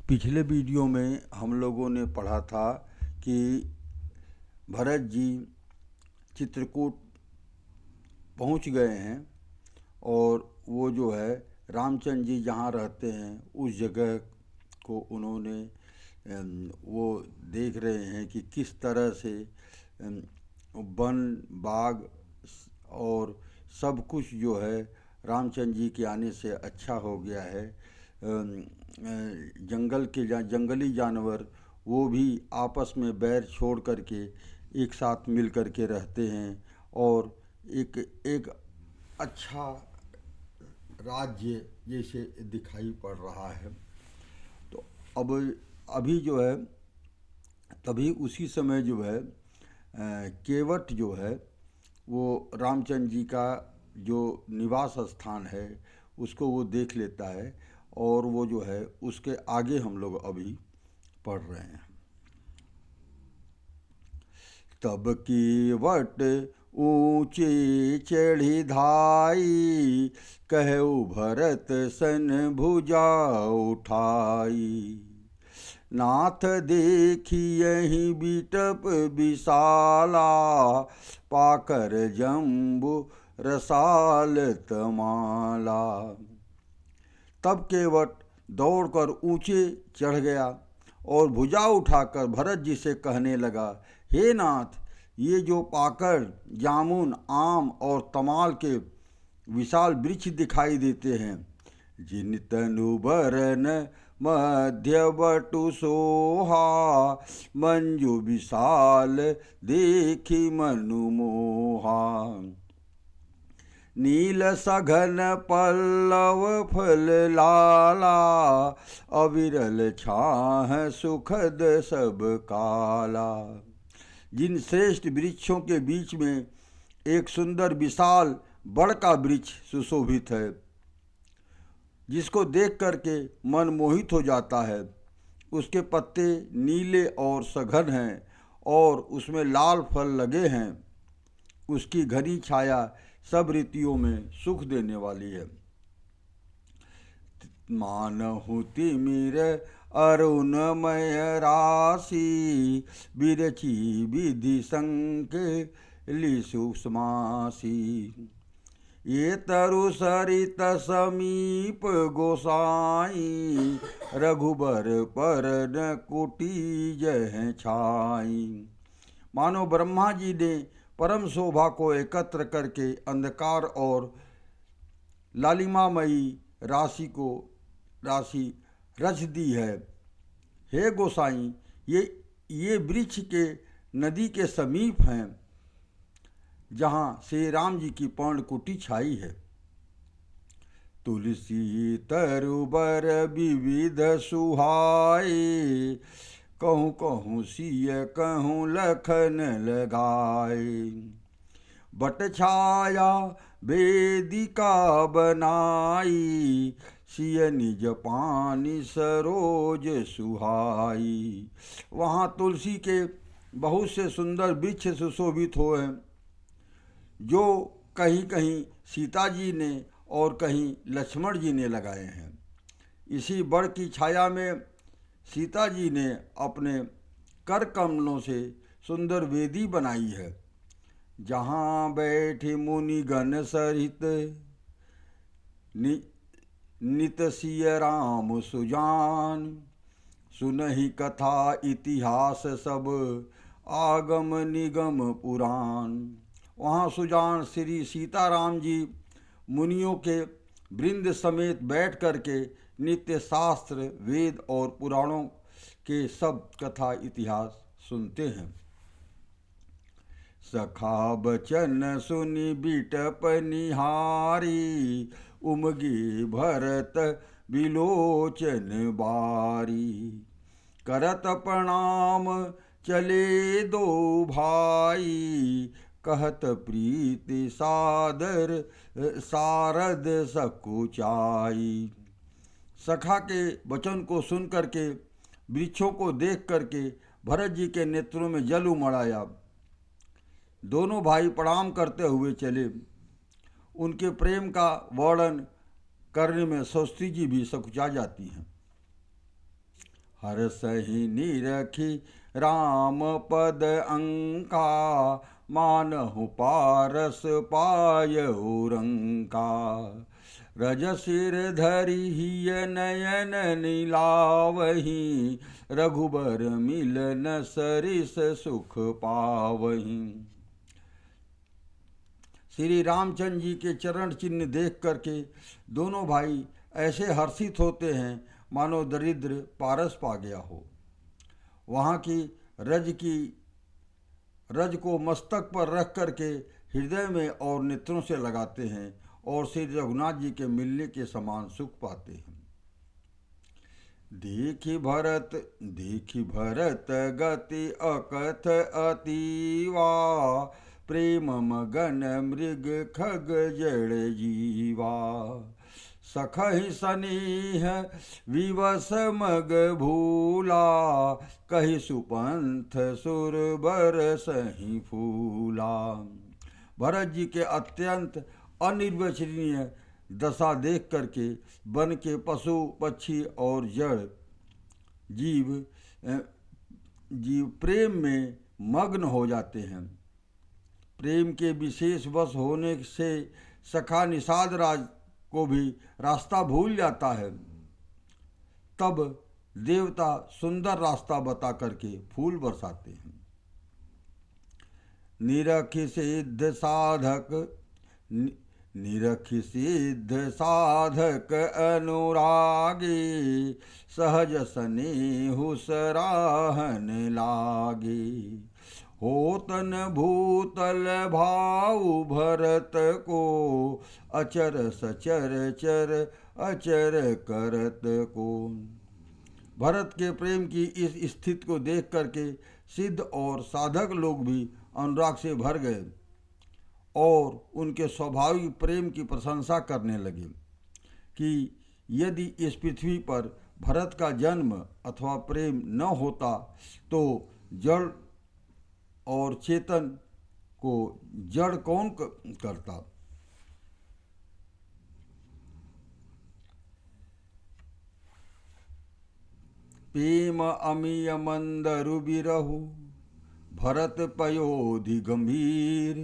पिछले वीडियो में हम लोगों ने पढ़ा था कि भरत जी चित्रकूट पहुंच गए हैं और वो जो है रामचंद्र जी जहाँ रहते हैं उस जगह को उन्होंने वो देख रहे हैं कि किस तरह से वन बाग और सब कुछ जो है रामचंद्र जी के आने से अच्छा हो गया है। जंगली जानवर वो भी आपस में बैर छोड़ करके एक साथ मिल करके रहते हैं और एक एक अच्छा राज्य जैसे दिखाई पड़ रहा है। तो अब अभी जो है तभी उसी समय जो है केवट जो है वो रामचंद्र जी का जो निवास स्थान है उसको वो देख लेता है और वो जो है उसके आगे हम लोग अभी पढ़ रहे हैं। तब केवट ऊंचे चढ़ी धाई, कहु भरत सन भुजा उठाई। नाथ देखियहि बिटप विशाला, पाकर जम्बु रसाल तमाला। तब केवट दौड़कर ऊंचे चढ़ गया और भुजा उठाकर भरत जी से कहने लगा, हे नाथ, ये जो पाकर जामुन आम और तमाल के विशाल वृक्ष दिखाई देते हैं, जिन तनु बरन मध्य बटु सोहा, मंजु विशाल देखी मनु मोहा। नील सघन पल्लव फल लाला, अविरल छाह सुखद सब काला। जिन श्रेष्ठ वृक्षों के बीच में एक सुंदर विशाल बड़ का वृक्ष सुशोभित है, जिसको देख करके मन मोहित हो जाता है। उसके पत्ते नीले और सघन हैं और उसमें लाल फल लगे हैं। उसकी घनी छाया सब ऋतुओं में सुख देने वाली है। मानहु तिमिर अरुणमय राशि, बिरची विधि संकेली सुषमासी। ये तरु सरित समीप गोसाई, रघुबर पर न कुटी जय छाई। मानो ब्रह्मा जी ने परम शोभा को एकत्र करके अंधकार और लालिमामयी राशि रच दी है। हे गोसाई, ये वृक्ष के नदी के समीप हैं, जहाँ श्री राम जी की पर्णकुटी छाई है। तुलसी तरुबर विविध सुहाए, कहूँ कहूँ सिय कहूँ लखन लगाए। बट छाया वेदिका बनाई, सिय निज पानी सरोज सुहाई। वहाँ तुलसी के बहुत से सुंदर वृक्ष सुशोभित हो हैं, जो कहीं कहीं सीता जी ने और कहीं लक्ष्मण जी ने लगाए हैं। इसी बड़ की छाया में सीता जी ने अपने कर कमलों से सुंदर वेदी बनाई है, जहाँ बैठे मुनिगण सहित नित सिय राम सुजान। सुनहि कथा इतिहास सब, आगम निगम पुराण। वहाँ सुजान श्री सीताराम जी मुनियों के वृंद समेत बैठ करके नित्य शास्त्र वेद और पुराणों के सब कथा इतिहास सुनते हैं। सखा बचन सुनि बिटप निहारी, उमगे भरत बिलोचन बारी। करत प्रणाम चले दो भाई, कहत प्रीति सादर सारद सकुचाई। सखा के वचन को सुन करके, वृक्षों को देख करके भरत जी के नेत्रों में जल उमड़ आया। दोनों भाई प्रणाम करते हुए चले। उनके प्रेम का वर्णन करने में सरस्वती जी भी सकुचा जाती हैं। हर सही निरखी राम पद अंका, मानहु पारस पायहु रंका। रजसिर धरि हिय नयन नीलावही, रघुबर मिलन सरिस सुख पावही। श्री रामचंद्र जी के चरण चिन्ह देख करके दोनों भाई ऐसे हर्षित होते हैं मानो दरिद्र पारस पा गया हो। वहाँ की रज को मस्तक पर रख करके हृदय में और नेत्रों से लगाते हैं और श्री रघुनाथ जी के मिलने के समान सुख पाते हैं। देखी भरत गति अकथ अतीवा, प्रेम मगन मृग खग जड़ जीवा। सखहि सनेह विवश मग भूला, कहि सुपंथ सुर बरसहि फूला। भरत जी के अत्यंत अनिर्वचनीय दशा देख करके वन के पशु पक्षी और जड़ जीव प्रेम में मग्न हो जाते हैं। प्रेम के विशेष वश होने से सखा निषाद राज को भी रास्ता भूल जाता है। तब देवता सुंदर रास्ता बता करके फूल बरसाते हैं। निरखि सिद्ध साधक अनुरागी, सहज स्नेहु सराहन लागे। होतन भूतल भाऊ भरत को, अचर सचर चर अचर करत को। भरत के प्रेम की इस स्थिति को देख करके सिद्ध और साधक लोग भी अनुराग से भर गए और उनके स्वाभाविक प्रेम की प्रशंसा करने लगे कि यदि इस पृथ्वी पर भरत का जन्म अथवा प्रेम न होता तो जड़ और चेतन को जड़ कौन करता। प्रेम अमीय मंदरु बिरहु, भरत पयोधि गंभीर।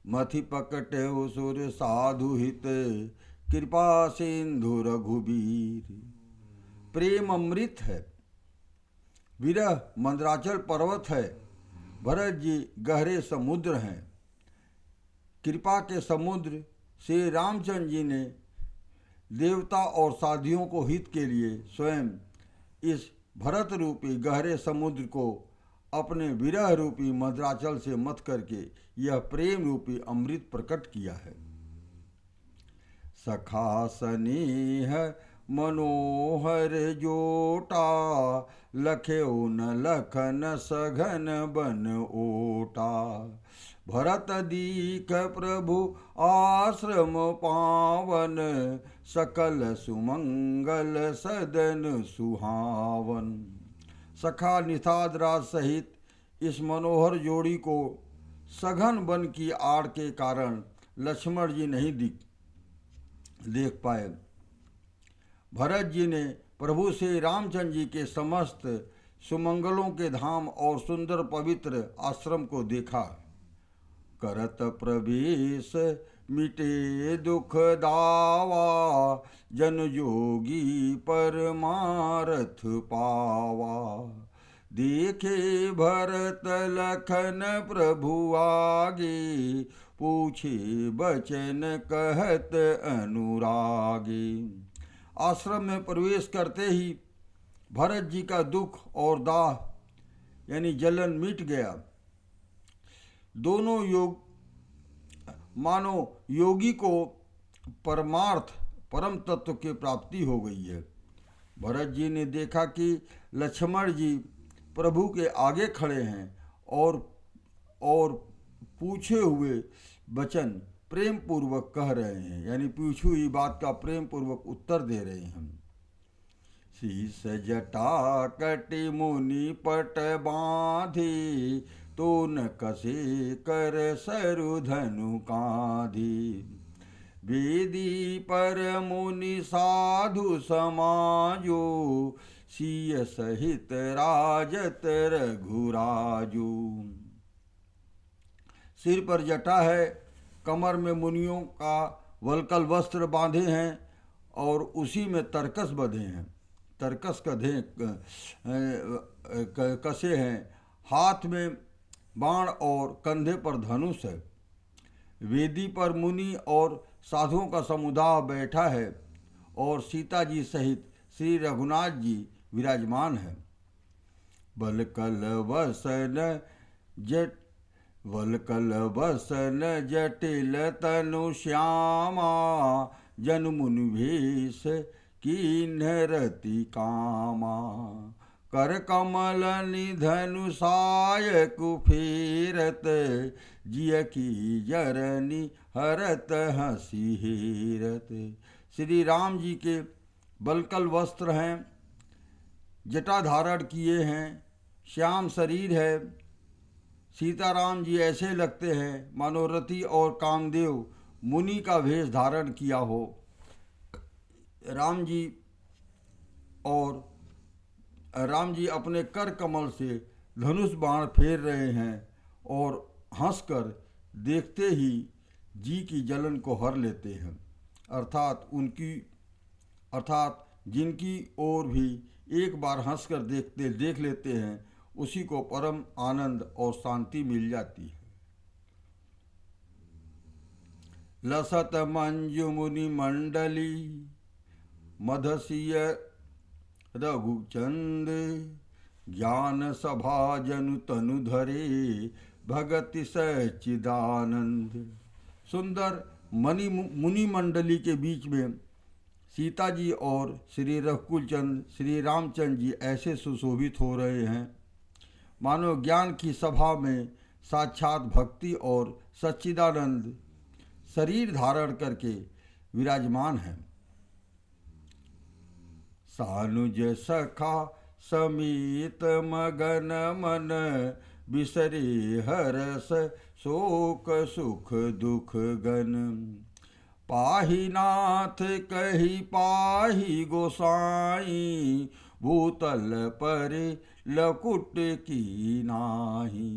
मथि पकट सुर साधु हित, कृपा सिंधु रघुबीर। प्रेम अमृत है, विरह मंदराचल पर्वत है। भरत जी गहरे समुद्र हैं। कृपा के समुद्र श्री रामचंद्र जी ने देवता और साधियों को हित के लिए स्वयं इस भरत रूपी गहरे समुद्र को अपने विरह रूपी मंदराचल से मथ करके यह प्रेम रूपी अमृत प्रकट किया है। सखा स्नेह मनोहर जोटा, लख्यो न लखन सघन बन ओटा। भरत दीख प्रभु आश्रम पावन, सकल सुमंगल सदन सुहावन। सखा निषाद राज सहित इस मनोहर जोड़ी को सघन वन की आड़ के कारण लक्ष्मण जी नहीं देख पाए। भरत जी ने प्रभु श्री रामचंद्र जी के समस्त सुमंगलों के धाम और सुंदर पवित्र आश्रम को देखा। करत प्रवेश मिटे दुख दावा, जन जोगी परमारथ पावा। देखे भरत लखन प्रभु आगे, पूछे बचन कहत अनुरागे। आश्रम में प्रवेश करते ही भरत जी का दुख और दाह यानी जलन मिट गया। दोनों मानो योगी को परमार्थ परम तत्व की प्राप्ति हो गई है। भरत जी ने देखा कि लक्ष्मण जी प्रभु के आगे खड़े हैं और पूछे हुए वचन प्रेम पूर्वक कह रहे हैं, यानी पूछी हुई बात का प्रेम पूर्वक उत्तर दे रहे हैं। शीस जटा कटि मुनि पट बांधी, तो न कसे कर सरु धनु कांधी। वेदी पर मुनि साधु समाजो, सिय सहित राजत रघुराजू। सिर पर जटा है, कमर में मुनियों का वलकल वस्त्र बांधे हैं और उसी में तरकस बंधे हैं, तरकस कधे कसे हैं। हाथ में बाण और कंधे पर धनुष है। वेदी पर मुनि और साधुओं का समुदाय बैठा है और सीता जी सहित श्री रघुनाथ जी विराजमान है। वलकल वसन जटिल तनु श्यामा, जन मुनि भेष कीन्ह रति कामा। कर कमल निधनु साय कुफेरत, जिय की जरनी हरत हंसी हेरत। श्री राम जी के बलकल वस्त्र हैं, जटा धारण किए हैं, श्याम शरीर है। सीताराम जी ऐसे लगते हैं मानो रति और कामदेव मुनि का वेश धारण किया हो। राम जी अपने कर कमल से धनुष बाण फेर रहे हैं और हंसकर देखते ही जी की जलन को हर लेते हैं। अर्थात जिनकी ओर भी एक बार हंसकर देख लेते हैं, उसी को परम आनंद और शांति मिल जाती है। लसत मंजु मुनि मंडली, मधसिय रघुचंद। ज्ञान सभा जनु तनु धरे, भगति सच्चिदानंद। सुंदर मुनि मंडली के बीच में सीता जी और श्री रघुकुलचंद श्री रामचंद्र जी ऐसे सुशोभित हो रहे हैं मानो ज्ञान की सभा में साक्षात भक्ति और सच्चिदानंद शरीर धारण करके विराजमान हैं। सानुज सखा समीत मगन मन, बिसरे हरस शोक सुख दुख गन। पाहि नाथ कही पाहि गोसाई, भूतल पर लकुट की नाही।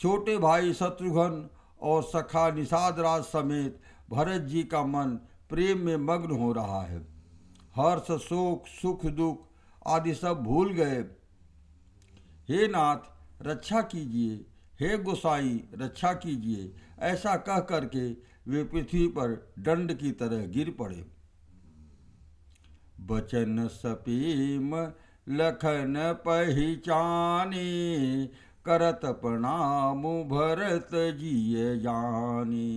छोटे भाई शत्रुघ्न और सखा निषाद राज समेत भरत जी का मन प्रेम में मग्न हो रहा है। हर्ष शोक सुख दुख आदि सब भूल गए। हे नाथ रक्षा कीजिए, हे गोसाई रक्षा कीजिए, ऐसा कह करके वे पृथ्वी पर दंड की तरह गिर पड़े। बचन सपीम लखन पहिचाने, करत प्रणाम भरत जिय जाने।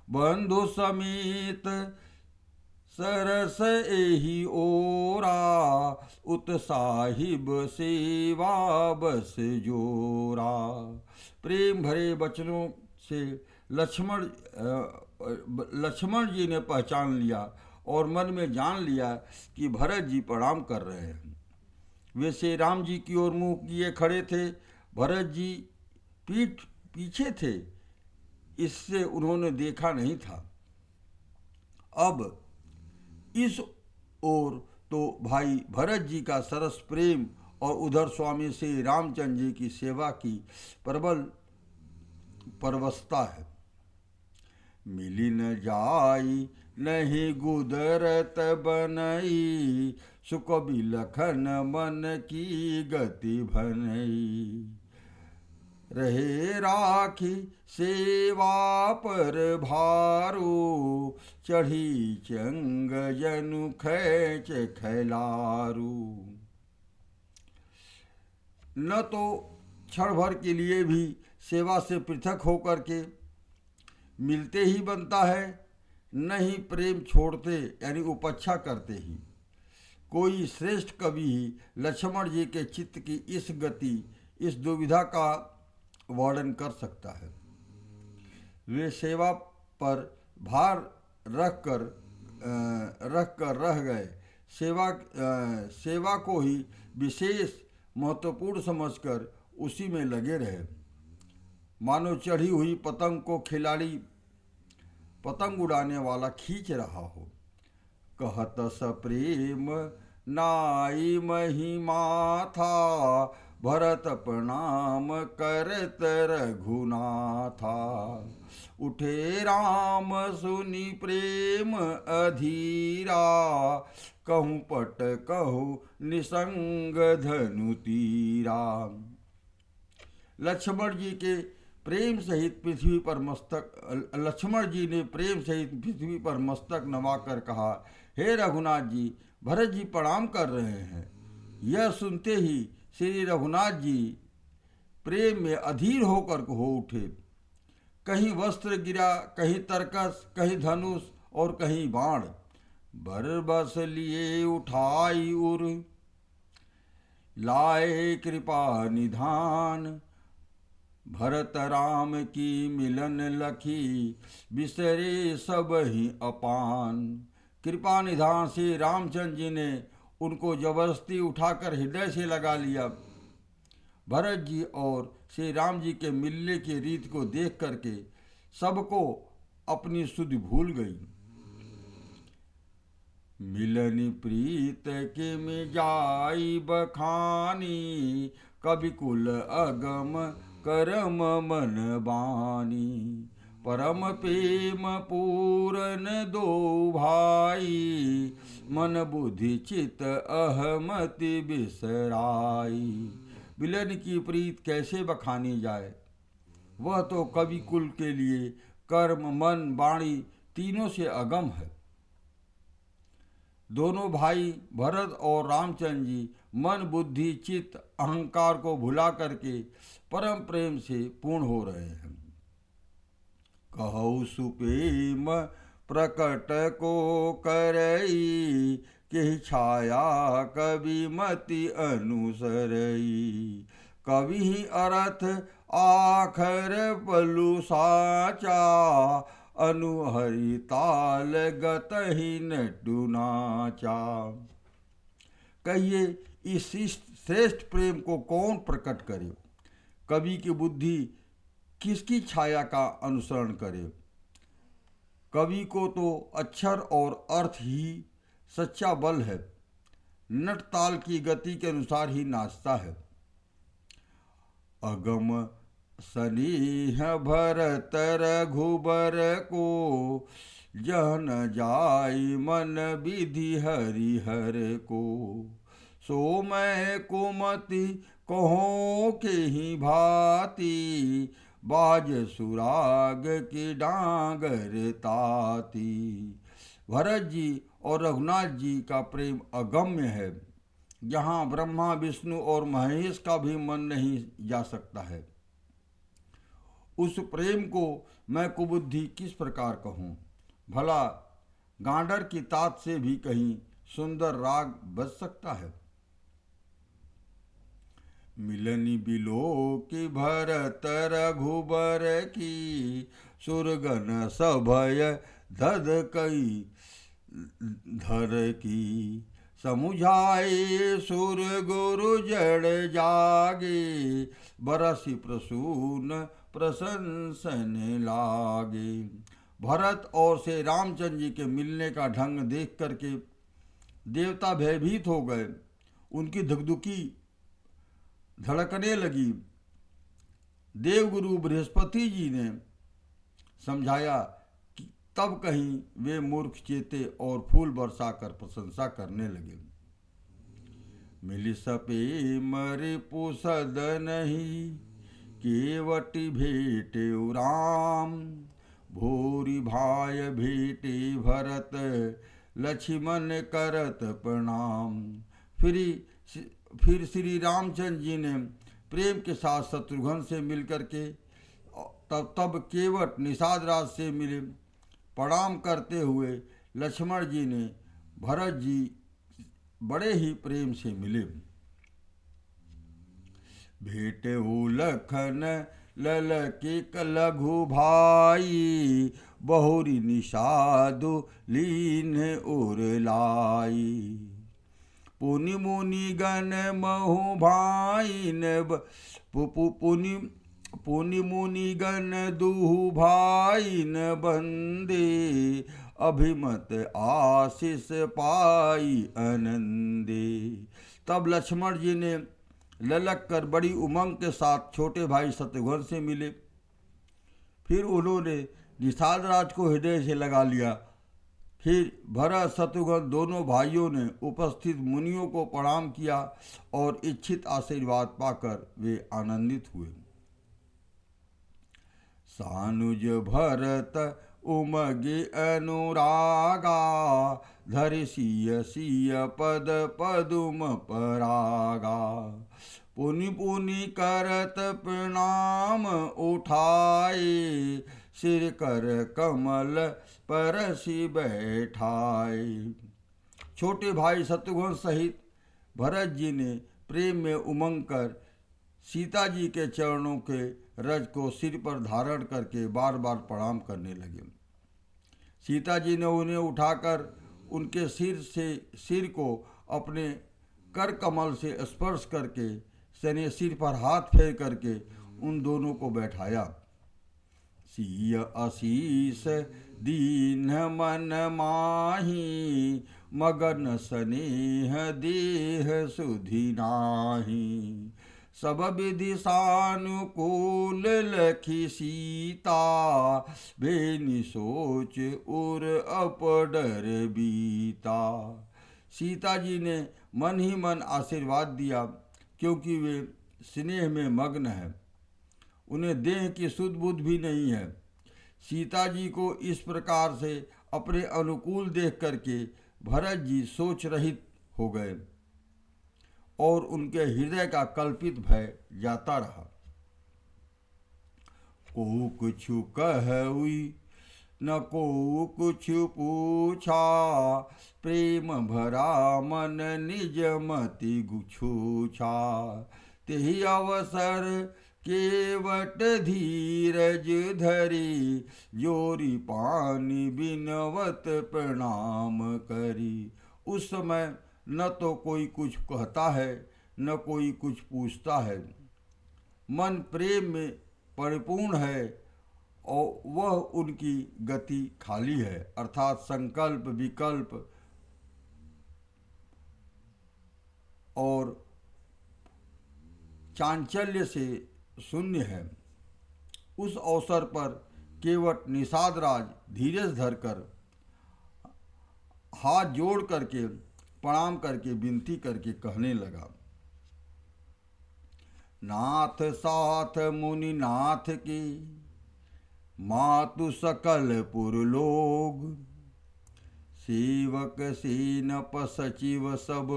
बंधु समेत सरस एहि ओरा, उत साहिब सेवा बस जोरा। प्रेम भरे वचनों से लक्ष्मण जी ने पहचान लिया और मन में जान लिया कि भरत जी प्रणाम कर रहे हैं। वे श्री राम जी की ओर मुंह किए खड़े थे। भरत जी पीठ पीछे थे, इससे उन्होंने देखा नहीं था। अब इस ओर तो भाई भरत जी का सरस प्रेम और उधर स्वामी श्री रामचंद्र जी की सेवा की प्रबल परवशता है। मिली न जाई नहीं गुदरत बनई, सुख बिलखन मन की गति भनई। रहे राखी सेवा पर भारू, चढ़ी चंग जनु खैच खैलारू। न तो क्षण भर के लिए भी सेवा से पृथक होकर के मिलते ही बनता है, न ही प्रेम छोड़ते यानी उपेक्षा करते ही। कोई श्रेष्ठ कवि ही लक्ष्मण जी के चित्त की इस गति, इस दुविधा का वर्णन कर सकता है। वे सेवा पर भार रख कर रह गए। सेवा को ही विशेष महत्वपूर्ण समझकर उसी में लगे रहे, मानो चढ़ी हुई पतंग को खिलाड़ी पतंग उड़ाने वाला खींच रहा हो। कहत सप्रेम नाई महिमा था, भरत प्रणाम करत रघुनाथा। उठे राम सुनि प्रेम अधीरा, कहूँ पट कहूँ निसंग धनु तीरा। लक्ष्मण जी के प्रेम सहित पृथ्वी पर मस्तक लक्ष्मण जी ने प्रेम सहित पृथ्वी पर मस्तक नवाकर कहा, हे रघुनाथ जी, भरत जी प्रणाम कर रहे हैं। यह सुनते ही श्री रघुनाथ जी प्रेम में अधीर होकर हो उठे। कहीं वस्त्र गिरा, कहीं तरकस, कहीं धनुष और कहीं बाण। बरबस लिए उठाई उर, लाए कृपा निधान। भरत राम की मिलन लखी, बिसरे सब ही अपान। कृपा निधान से रामचंद्र जी ने उनको जबरदस्ती उठाकर हृदय से लगा लिया। भरत जी और श्री राम जी के मिलने की रीत को देख करके सबको अपनी सुधि भूल गई। मिलनी प्रीत के में जाई बखानी, कवि कुल अगम करम मन बानी। परम प्रेम पूरन दो भाई, मन बुद्धि चित अहमति बिसराई। मिलन की प्रीत कैसे बखानी जाए, वह तो कवि कुल के लिए कर्म मन वाणी तीनों से अगम है। दोनों भाई भरत और रामचंद्र जी मन बुद्धि चित्त अहंकार को भुला करके परम प्रेम से पूर्ण हो रहे हैं। कहौ सुप्रेम प्रकट को करई, के छाया कवि मति अनुसरई। कवि ही अर्थ आखर पलु साचा, अनुहरि ताल गतहि नटु नाचा। कहिए इस श्रेष्ठ प्रेम को कौन प्रकट करे, कवि की बुद्धि किसकी छाया का अनुसरण करे। कवि को तो अक्षर और अर्थ ही सच्चा बल है, नट ताल की गति के अनुसार ही नाचता है। अगम सनीह भरत रघुबर को, जह न जाई मन विधि हरिहर को। सो मैं कुमति कहो के ही भांति, बाज सुराग की डांगर ताती। भरत जी और रघुनाथ जी का प्रेम अगम्य है, जहाँ ब्रह्मा विष्णु और महेश का भी मन नहीं जा सकता है। उस प्रेम को मैं कुबुद्धि किस प्रकार कहूँ। भला गांडर की तात से भी कहीं सुंदर राग बज सकता है। मिलनी बिलो की भरत रघुबर की, सुरगन सभय धद कई धर की। समुझाए सुर गुरु जड़ जागे, बरसी प्रसून प्रशंसन लागे। भरत और श्री रामचंद्र जी के मिलने का ढंग देख करके देवता भयभीत हो गए, उनकी धुकधुकी धड़कने लगी। देवगुरु बृहस्पति जी ने समझाया कि तब कहीं वे मूर्ख चेते और फूल बरसाकर प्रशंसा करने लगे। मिली सपे मरे पुसद नहीं, केवटी भेटे राम। भूरी भाय भेटे भरत, लक्ष्मण करत प्रणाम। फिर श्री रामचंद्र जी ने प्रेम के साथ शत्रुघ्न से मिलकर के तब केवट निषाद राज से मिले। प्रणाम करते हुए लक्ष्मण जी ने भरत जी बड़े ही प्रेम से मिले। भेटे लखन ललके लघु भाई, बहुरी निषादु लीन उर लाई। पुनि मुनि गण महु भाइन, पुनि मुनि गण दुहु भाइन बंदे। अभिमत आशीष पाई आनंदे। तब लक्ष्मण जी ने ललक कर बड़ी उमंग के साथ छोटे भाई शत्रुघ्न से मिले। फिर उन्होंने निषाद राज को हृदय से लगा लिया। फिर भरत शत्रुघ्न दोनों भाइयों ने उपस्थित मुनियों को प्रणाम किया और इच्छित आशीर्वाद पाकर वे आनंदित हुए। सानुज भरत उमगे अनुरागा, धरि सिय सिय पद पदुम परागा। पुनि पुनि करत प्रणाम उठाए, सिर कर कमल परसि बैठाए। छोटे भाई शत्रुघ्न सहित भरत जी ने प्रेम में उमंग कर सीता जी के चरणों के रज को सिर पर धारण करके बार बार प्रणाम करने लगे। सीता जी ने उन्हें उठाकर उनके सिर को अपने कर कमल से स्पर्श करके सने सिर पर हाथ फेर करके उन दोनों को बैठाया। सिय आशीष दीन मन माही, मगन स्नेह देह सुधि नाही। सब विधि सानुकूल लखी सीता, बेनि सोच उर अपडर बीता। सीता जी ने मन ही मन आशीर्वाद दिया, क्योंकि वे स्नेह में मग्न हैं। उन्हें देह की सुध बुध भी नहीं है। सीता जी को इस प्रकार से अपने अनुकूल देख करके भरत जी सोच रहित हो गए और उनके हृदय का कल्पित भय जाता रहा। को कुछ कहई न को कुछ पूछा, प्रेम भरा मन निज मति गुछूछा। तेहि अवसर केवट धीरज धरी, जोरी पानी बिनवत प्रणाम करी। उस समय न तो कोई कुछ कहता है न कोई कुछ पूछता है। मन प्रेम में परिपूर्ण है और वह उनकी गति खाली है, अर्थात संकल्प विकल्प और चांचल्य से शून्य है। उस अवसर पर केवट निषाद राज धीरज धरकर हाथ जोड़ करके प्रणाम करके विनती करके कहने लगा, नाथ साथ मुनि नाथ की, मातु सकल पुरलोग। सेवक सेनप सचिव सब,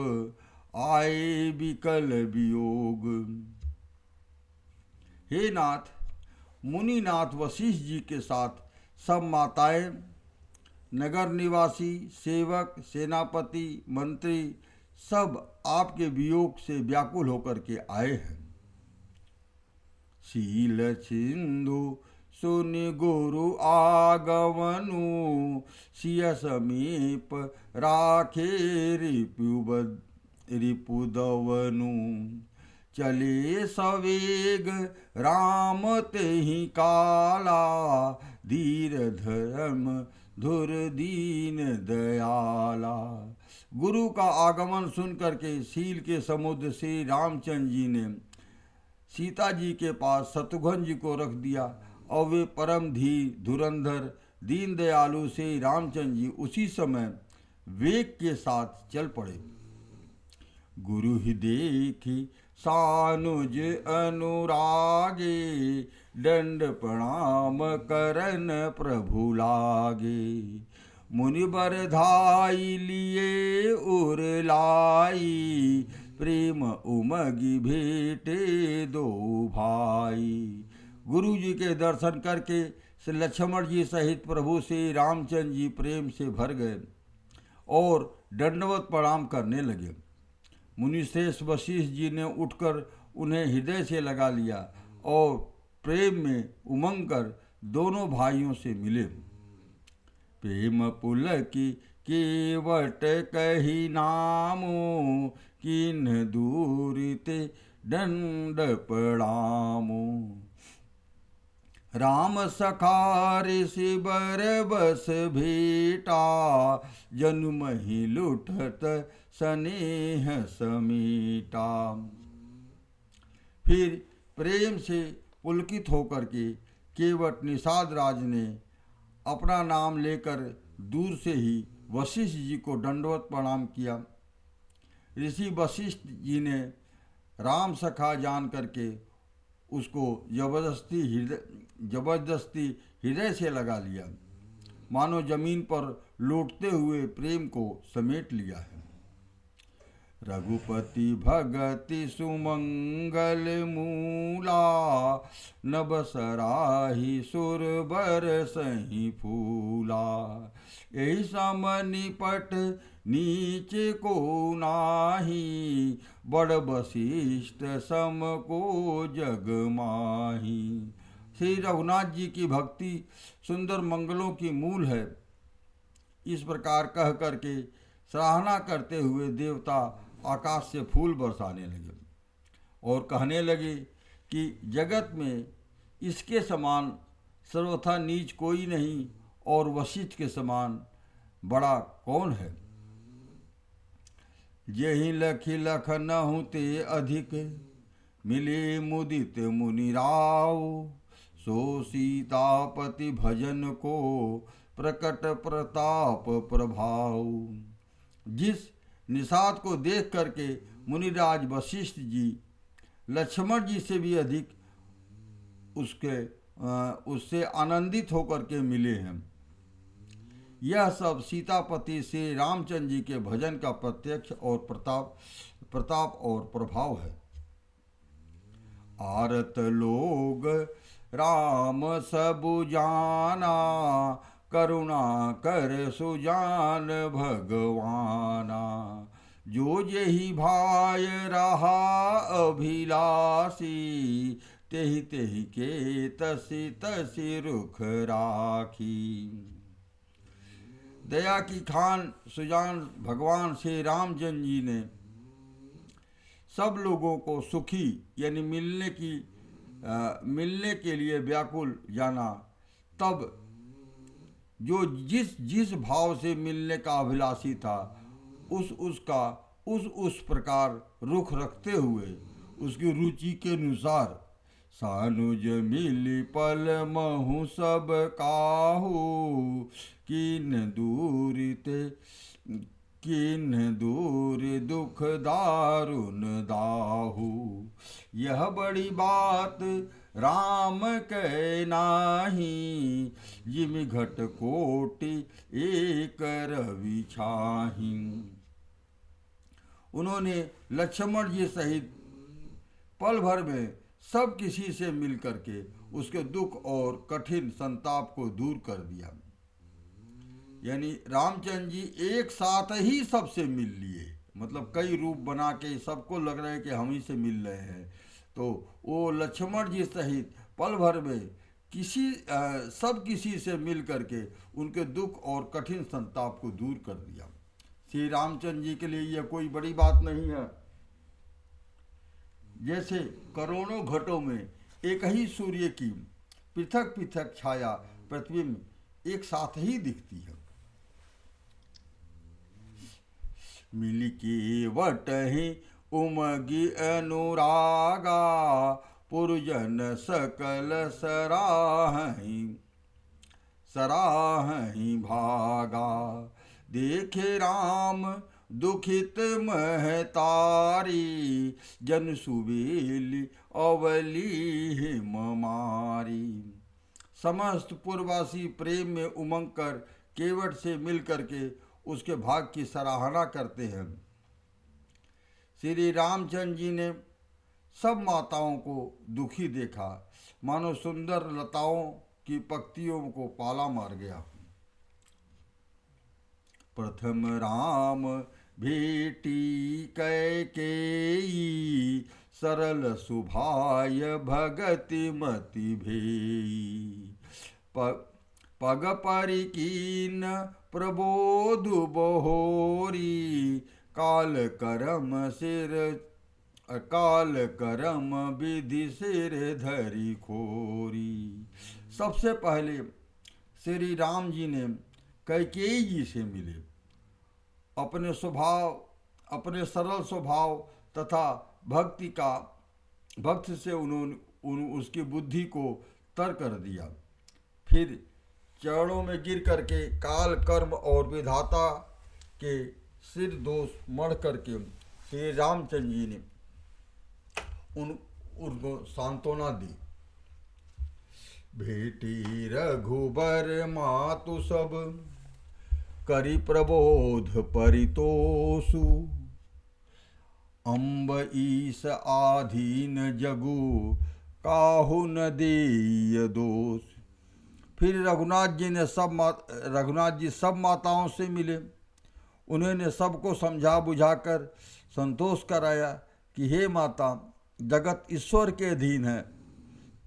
आए विकल वियोग। हे नाथ, मुनिनाथ वशिष्ठ जी के साथ सब माताएं, नगर निवासी, सेवक, सेनापति, मंत्री सब आपके वियोग से व्याकुल होकर के आए हैं। शील सिंधु सुनि गुरु आगमनु, सिय समीप राखे रिपुदवनु। चले सवेग राम तेहि काला, धीर धर्म धुर दीन दयाला। गुरु का आगमन सुन करके शील के समुद्र श्री रामचंद्र जी ने सीता जी के पास शत्रुघ्न जी को रख दिया और वे परम धीर धुरंधर दीन दयालु श्री रामचंद्र जी उसी समय वेग के साथ चल पड़े। गुरु ही देखी सानुज अनुरागे, दंड प्रणाम करन प्रभु लागे। मुनि बरधाई लिए उर लाई, प्रेम उमगी भेटे दो भाई। गुरु जी के दर्शन करके श्री लक्ष्मण जी सहित प्रभु श्री रामचंद्र जी प्रेम से भर गए और दंडवत प्रणाम करने लगे। मुनिश्रेष्ठ वशिष्ठ जी ने उठकर उन्हें हृदय से लगा लिया और प्रेम में उमंग कर दोनों भाइयों से मिले। प्रेम पुलकी केवट कही नामो, किन्ह दूरिते दंड प्रणामो। राम सखा ऋषि बर बस भेटा, जनुमहि लुठत स्नेह समीटा। फिर प्रेम से पुलकित होकर के केवट निषाद राज ने अपना नाम लेकर दूर से ही वशिष्ठ जी को दंडवत प्रणाम किया। ऋषि वशिष्ठ जी ने राम सखा जान करके उसको जबरदस्ती हृदय से लगा लिया, मानो जमीन पर लौटते हुए प्रेम को समेट लिया है। रघुपति भगति सुमंगल मूला, नभ सराही सुर बर सही फूला। यही सम निपट नीचे को नाही, बड़ वशिष्ठ सम को जग माही। श्री रघुनाथ जी की भक्ति सुंदर मंगलों की मूल है। इस प्रकार कह करके सराहना करते हुए देवता आकाश से फूल बरसाने लगे और कहने लगे कि जगत में इसके समान सर्वथा नीच कोई नहीं, और वशिष्ठ के समान बड़ा कौन है। जेहि लखि लख नहु ते अधिक, मिले मुदित मुनि राव। सो सीतापति भजन को, प्रकट प्रताप प्रभाव। जिस निषाद को देख करके मुनिराज वशिष्ठ जी लक्ष्मण जी से भी अधिक उससे आनंदित होकर के मिले हैं। यह सब सीतापति श्री रामचंद्र जी के भजन का प्रत्यक्ष और प्रताप और प्रभाव है। आरत लोग राम सबु जाना, करुणा कर सुजान भगवाना। जो जेहि भाय रहा अभिलाषी, तेहि तेहि के तसि तसि रुख राखी। दया की खान सुजान भगवान श्री रामचंद्र जी ने सब लोगों को सुखी यानी मिलने के लिए व्याकुल जाना। तब जो जिस भाव से मिलने का अभिलाषी था उस प्रकार रुख रखते हुए उसकी रुचि के अनुसार सानुज मिली पल महु सब काहू, किन दूर दुख दारुन दाहू। यह बड़ी बात राम कै नाही, जिमि घट कोटि एक रवि छाही। उन्होंने लक्ष्मण जी सहित पल भर में सब किसी से मिल करके उसके दुख और कठिन संताप को दूर कर दिया। यानी रामचंद्र जी एक साथ ही सबसे मिल लिए, मतलब कई रूप बना के सबको लग रहा है कि हम ही से मिल रहे हैं। तो वो लक्ष्मण जी सहित पल भर में सब किसी से मिल करके उनके दुख और कठिन संताप को दूर कर दिया। श्री रामचंद्र जी के लिए यह कोई बड़ी बात नहीं है। जैसे करोड़ों घटों में एक ही सूर्य की पृथक पृथक छाया पृथ्वी में एक साथ ही दिखती है। मिल के वटहि उमगी अनुरागा, पुरजन सकल सराहि भागा। देखे राम दुखित महतारी, जन सुबेली अवली हिम मारी। समस्त पूर्ववासी प्रेम में उमंग कर केवट से मिल करके उसके भाग की सराहना करते हैं। श्री रामचंद्र जी ने सब माताओं को दुखी देखा, मानो सुंदर लताओं की पत्तियों को पाला मार गया। प्रथम राम भेटी कैकेयी, सरल सुभाय भगति मति भेई। पग परिकीन प्रबोधु बहोरी, काल करम सिर काल करम विधि सिर धरी खोरी। सबसे पहले श्री राम जी ने कैकेयी जी से मिले। अपने स्वभाव, अपने सरल स्वभाव तथा भक्ति से उन्होंने उसकी बुद्धि को तर कर दिया। फिर चरणों में गिर करके काल कर्म और विधाता के सिर दोष मढ़ करके श्री रामचंद्र जी ने उनको सांत्वना दी। भेटी रघुबर मातु सब करि प्रबोध परितोषु। अम्ब ईस आधीन जगु काहू न देय दोष। फिर रघुनाथ जी सब माताओं से मिले। उन्होंने सबको समझा बुझाकर संतोष कराया कि हे माता, जगत ईश्वर के अधीन है,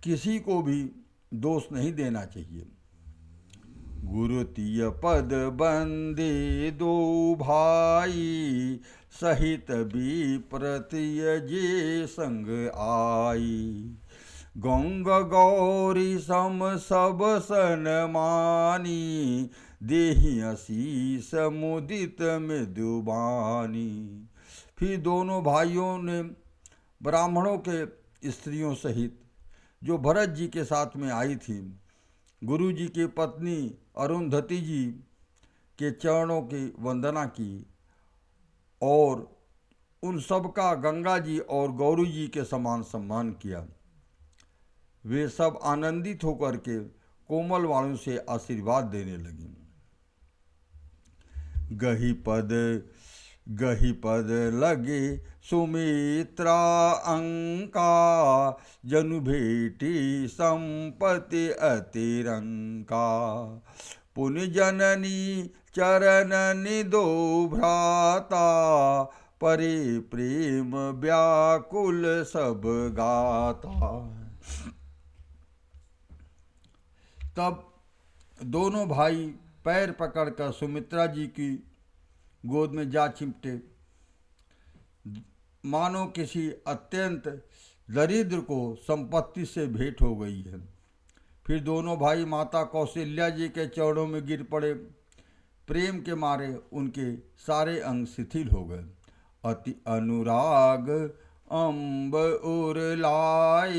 किसी को भी दोष नहीं देना चाहिए। गुरु तिय पद बंदे दो भाई सहित विप्रतिय जे संग आई। गंग गौरी सम सब सनमानी देहि असीस मुदित मृदुबानी। फिर दोनों भाइयों ने ब्राह्मणों के स्त्रियों सहित जो भरत जी के साथ में आई थी, गुरु जी की पत्नी अरुंधति जी के चरणों की वंदना की और उन सब का गंगा जी और गौरी जी के समान सम्मान किया। वे सब आनंदित होकर के कोमल वाणों से आशीर्वाद देने लगी। गही पद लगे सुमित्रा अंका जनु भेटी संपत्ति अतिरंका। पुण्य जननी चरण निदो भ्राता परे प्रेम व्याकुल सब गाता। तब दोनों भाई पैर पकड़कर सुमित्रा जी की गोद में जा चिपटे, मानो किसी अत्यंत दरिद्र को संपत्ति से भेंट हो गई है। फिर दोनों भाई माता कौशल्या जी के चरणों में गिर पड़े। प्रेम के मारे उनके सारे अंग शिथिल हो गए। अति अनुराग अम्ब उरलाए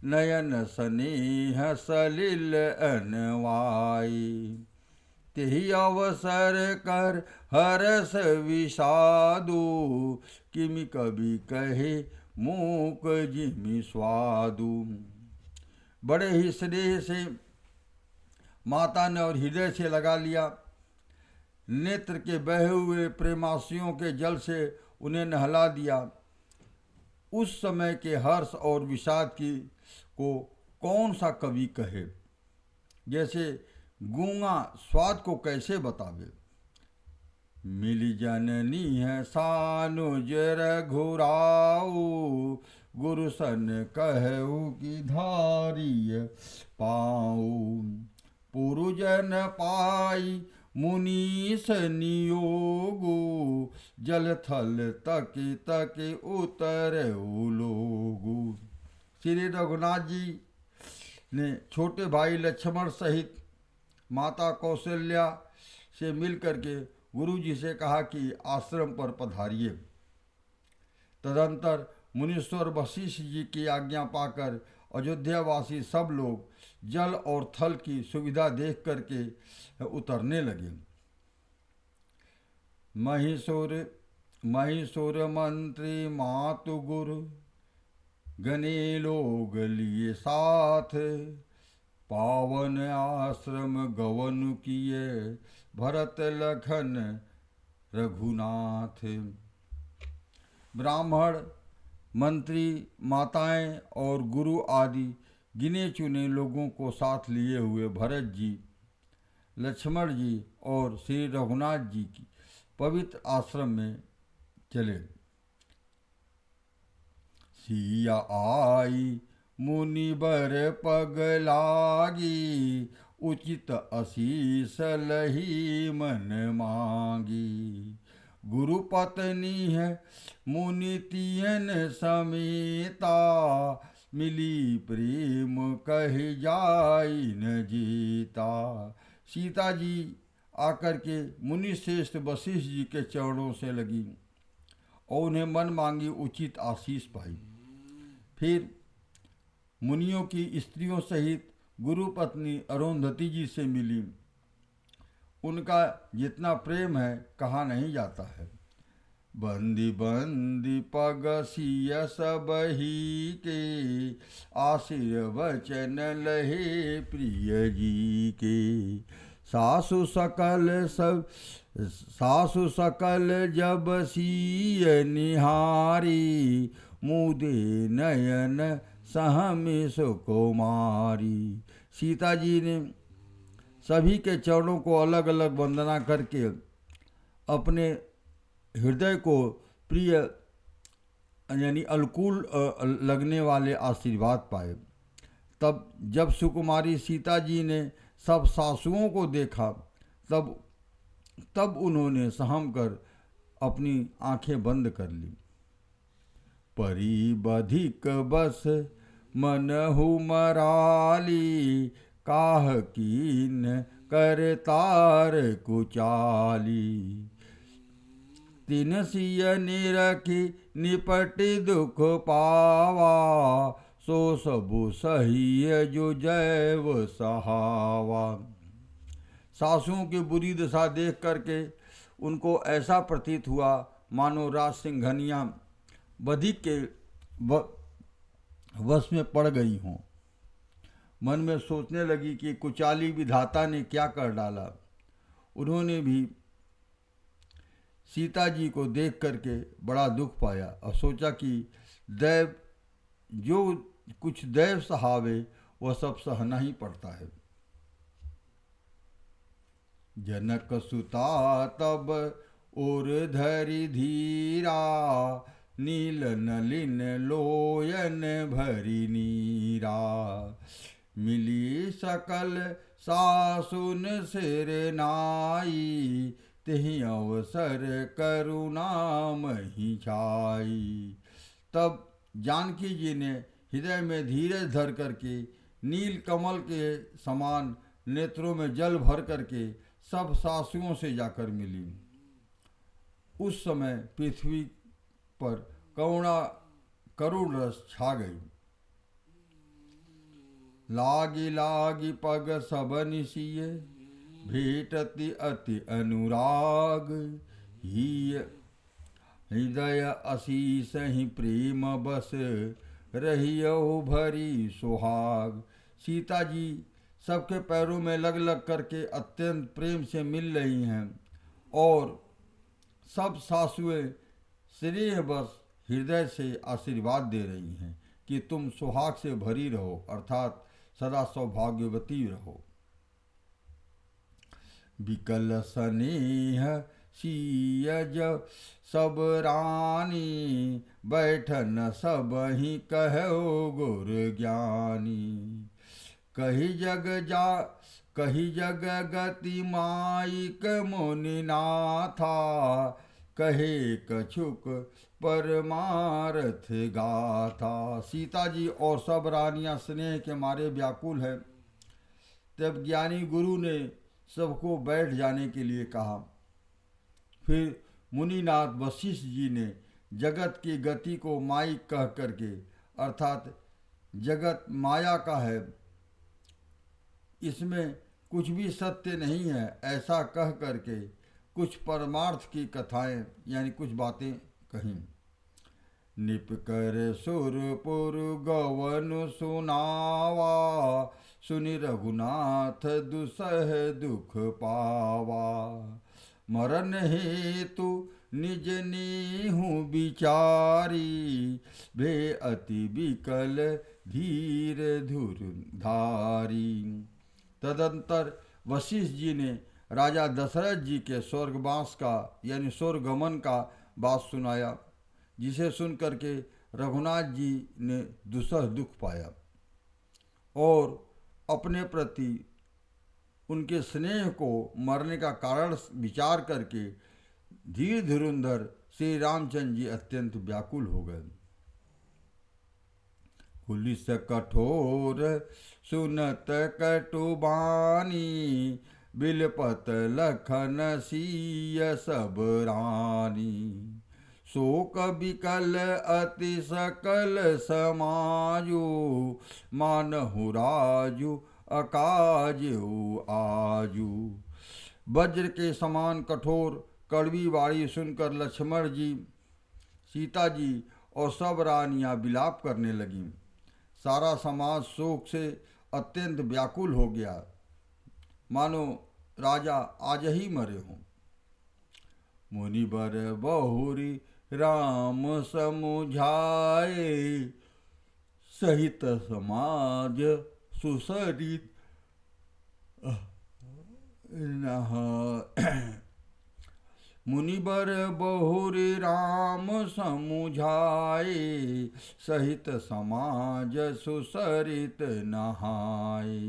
नयन स्नेह सलिल अनवाई। तेहि अवसर कर हरस विषादु किमि कवि कहे मूक जिमि स्वादु। बड़े ही स्नेह से माता ने और हृदय से लगा लिया। नेत्र के बहे हुए प्रेमासियों के जल से उन्हें नहला दिया। उस समय के हर्ष और विषाद की को कौन सा कवि कहे, जैसे गूंगा स्वाद को कैसे बतावे। मिली जननी है सानुज रघुराऊ गुरु सन कहू की धारिय पाऊ। पुरुजन पाई मुनीस नियोगो जल थल तक तक उतर लोगो। श्री रघुनाथ जी ने छोटे भाई लक्ष्मण सहित माता कौशल्या से मिलकर के गुरु जी से कहा कि आश्रम पर पधारिए। तदंतर मुनीश्वर वशिष्ठ जी की आज्ञा पाकर अयोध्यावासी सब लोग जल और थल की सुविधा देख करके उतरने लगे। महिषुर मंत्री मातु गुरु गने लोग लिए साथ। पावन आश्रम गवन किए भरत लखन रघुनाथ। ब्राह्मण, मंत्री, माताएं और गुरु आदि गिने चुने लोगों को साथ लिए हुए भरत जी, लक्ष्मण जी और श्री रघुनाथ जी की पवित्र आश्रम में चले। सिया आई मुनिबर पग लागी उचित असीस लही मन मांगी। गुरु पत्नी है मुनि तियन समेता, मिली प्रेम कह जाई न जीता। सीता जी आकर के मुनि श्रेष्ठ वशिष्ठ जी के चरणों से लगी और उन्हें मन मांगी उचित आशीष पाई। फिर मुनियों की स्त्रियों सहित गुरु पत्नी अरुंधति जी से मिली। उनका जितना प्रेम है कहा नहीं जाता है। बंदी बंदी पग सिय सब ही के, आशीर वचन लहे प्रिय जी के। सासु सकल जब सिय निहारी, मुदे नयन सहमि सुकुमारी। सीता जी ने सभी के चरणों को अलग अलग वंदना करके अपने हृदय को प्रिय यानी अनुकूल लगने वाले आशीर्वाद पाए। तब जब सुकुमारी सीता जी ने सब सासुओं को देखा तब उन्होंने सहम कर अपनी आंखें बंद कर ली। परिबधिक बस मनहु मराली, काह कीन कर तार कुचाली। तिन सिय निरखी निपटि दुख पावा, सो सबु सहिय जो जैव सहावा। सासुओं की बुरी दशा देख करके उनको ऐसा प्रतीत हुआ मानो राज सिंघनिया बधिक के वश में पड़ गई हों। मन में सोचने लगी कि कुचाली विधाता ने क्या कर डाला। उन्होंने भी सीता जी को देख करके बड़ा दुख पाया और सोचा कि दैव जो कुछ दैव सहावे वह सब सहना ही पड़ता है। जनक सुता तब और धरि धीरा, नील नलिन लोयन भरी नीरा। मिली सकल सासुन सिर नाई, तिहि अवसर करुणा मही छाई। तब जानकी जी ने हृदय में धीरज धर करके नील कमल के समान नेत्रों में जल भर करके सब सासुओं से जाकर मिली। उस समय पृथ्वी पर करुण रस छा गई। लागी लागी पग सब निसिय, भेटति अति अनुराग। ही हृदय असीस ही प्रेम बस, रहियो भरी सुहाग। सीता जी सबके पैरों में लग लग करके अत्यंत प्रेम से मिल रही हैं और सब सासुएं स्नेह बस हृदय से आशीर्वाद दे रही हैं कि तुम सुहाग से भरी रहो, अर्थात सदा सौभाग्यवती रहो। विकल स्नेह सीयज सब रानी, बैठन सब ही कहो गुर ज्ञानी। कही जग गति माइक मुनि नाथा, कहे कछुक परमार्थ गाथा। सीता जी और सब रानियां स्नेह के मारे व्याकुल है। तब ज्ञानी गुरु ने सबको बैठ जाने के लिए कहा। फिर मुनिनाथ वशिष्ठ जी ने जगत की गति को माइक कह करके, अर्थात जगत माया का है, इसमें कुछ भी सत्य नहीं है, ऐसा कह करके कुछ परमार्थ की कथाएं यानी कुछ बातें कहीं। निप कर सुरपुर गवन सुनावा, सुनि रघुनाथ दुसह दुख पावा। मरण हेतु निज नेहु विचारी, भे अति विकल धीर धुर धारी। तदंतर वशिष्ठ जी ने राजा दशरथ जी के स्वर्गवास का यानी स्वर्गमन का बात सुनाया, जिसे सुन करके रघुनाथ जी ने दुसह दुख पाया और अपने प्रति उनके स्नेह को मरने का कारण विचार करके धीर धुरंधर श्री रामचंद्र जी अत्यंत व्याकुल हो गए। पुलिस कठोर सुनत कटुबानी, बिलपत लखन सीय सब रानी। शोक विकल अति सकल समाजु, मानहु राजु अकाजु आजु। वज्र के समान कठोर कड़वी वाणी सुनकर लक्ष्मण जी, सीता जी और सब रानियां विलाप करने लगीं। सारा समाज शोक से अत्यंत व्याकुल हो गया, मानो राजा आज ही मरे हों। मुनिवर बहुरी राम समुझाए, सहित समाज सुसरित मुनिवर बहुरी राम समुझाए, सहित समाज सुसरित नहाए।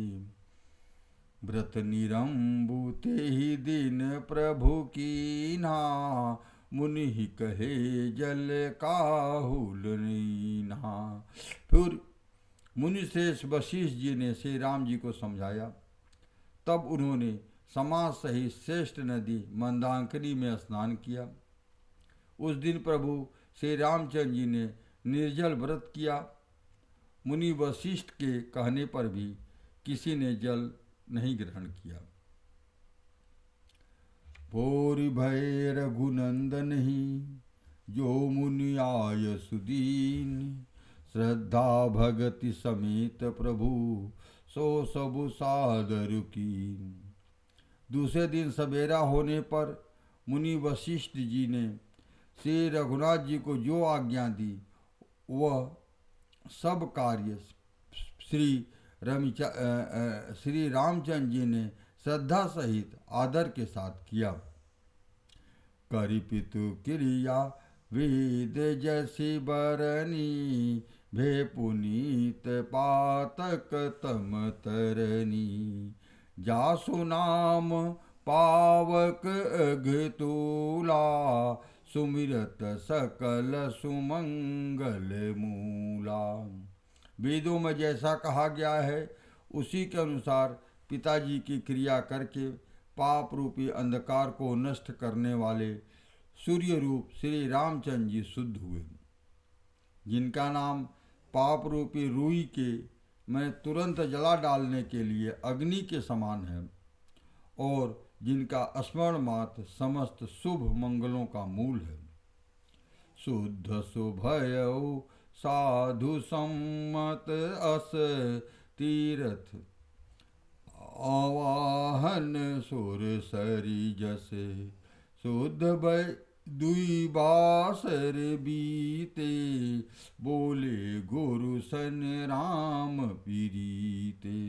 व्रत निरंबु तेहि दिन प्रभु कीन्हा, मुनि कहे जल काहुल नीन्हा। फिर मुनिश्रेष्ठ वशिष्ठ जी ने श्री राम जी को समझाया। तब उन्होंने समाज सहित श्रेष्ठ नदी मंदाकिनी में स्नान किया। उस दिन प्रभु श्री रामचंद्र जी ने निर्जल व्रत किया। मुनि वशिष्ठ के कहने पर भी किसी ने जल नहीं ग्रहण किया। भोरि भय रघुनंदन ही, जो मुनि आय सुदीन। श्रद्धा भगति समेत प्रभु, सो सबु सादर कीन। दूसरे दिन सवेरा होने पर मुनि वशिष्ठ जी ने श्री रघुनाथ जी को जो आज्ञा दी, वह सब कार्य श्री रामचंद्र जी ने श्रद्धा सहित आदर के साथ किया। करिपितु क्रिया वेद जैसी बरनी, भे पुनीत पातक तम तरनी। जासु नाम पावक अघतूला, सुमिरत सकल सुमंगल मूला। वेदों में जैसा कहा गया है उसी के अनुसार पिताजी की क्रिया करके पाप रूपी अंधकार को नष्ट करने वाले सूर्य रूप श्री रामचंद्र जी शुद्ध हुए, जिनका नाम पाप रूपी रूई के में तुरंत जला डालने के लिए अग्नि के समान है, और जिनका स्मरण मात्र समस्त शुभ मंगलों का मूल है। शुद्ध शुभयौ साधु सम्मत अस, तीर्थ आवाहन सुर सरी जसे। शुद्ध भय दुई बासर बीते, बोले गुरु सन राम पीरीते।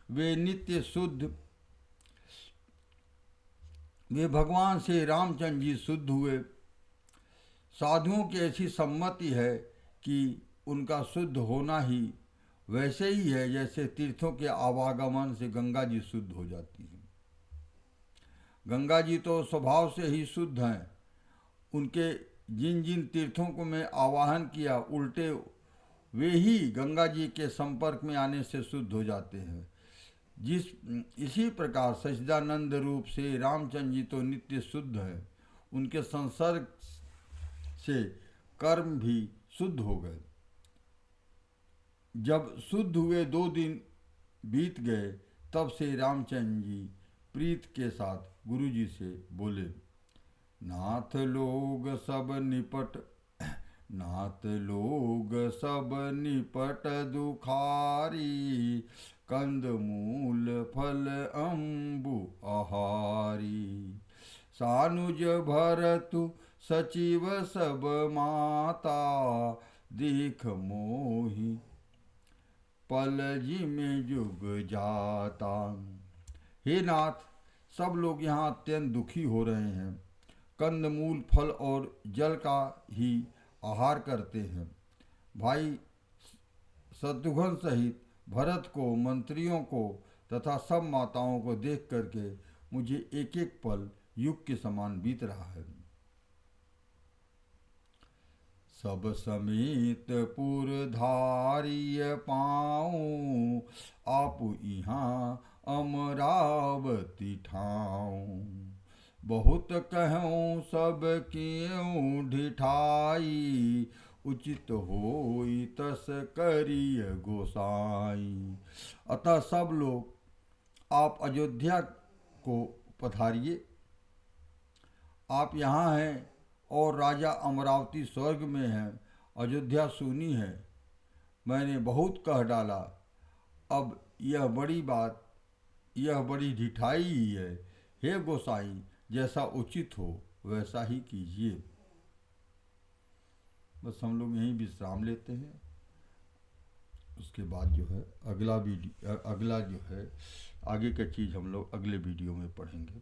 वे नित्य शुद्ध, वे भगवान श्री रामचंद्र जी शुद्ध हुए। साधुओं की ऐसी सम्मति है कि उनका शुद्ध होना ही वैसे ही है जैसे तीर्थों के आवागमन से गंगा जी शुद्ध हो जाती है। गंगा जी तो स्वभाव से ही शुद्ध हैं। उनके जिन जिन तीर्थों को मैं आवाहन किया, उल्टे वे ही गंगा जी के संपर्क में आने से शुद्ध हो जाते हैं। इसी प्रकार सच्चिदानंद रूप से रामचंद्र जी तो नित्य शुद्ध है, उनके संसर्ग से कर्म भी शुद्ध हो गए। जब शुद्ध हुए 2 दिन बीत गए, तब से रामचंद्र जी प्रीत के साथ गुरु जी से बोले, नाथ लोग सब निपट दुखारी, कंद मूल फल अम्बु आहारी। सानुज भरतु सचिव सब माता, देख मोहि पल जी में जुग जाता। हे नाथ, सब लोग यहाँ अत्यंत दुखी हो रहे हैं। कंदमूल फल और जल का ही आहार करते हैं। भाई शत्रुघ्न सहित भरत को, मंत्रियों को तथा सब माताओं को देख करके मुझे एक एक पल युग के समान बीत रहा है। सब समेत पुर धारिय पाऊँ, आप यहाँ अमरावती ठाऊँ। बहुत कहूँ सब कियूँ ढिठाई, उचित होई तस करिय गोसाई। अतः सब लोग आप अयोध्या को पधारिए। आप यहाँ हैं और राजा अमरावती स्वर्ग में है, अयोध्या सूनी है। मैंने बहुत कह डाला, अब यह बड़ी बात, यह बड़ी ढिठाई ही है। हे गोसाई, जैसा उचित हो वैसा ही कीजिए। बस हम लोग यहीं विश्राम लेते हैं। उसके बाद जो है अगला जो है आगे का चीज़ हम लोग अगले वीडियो में पढ़ेंगे।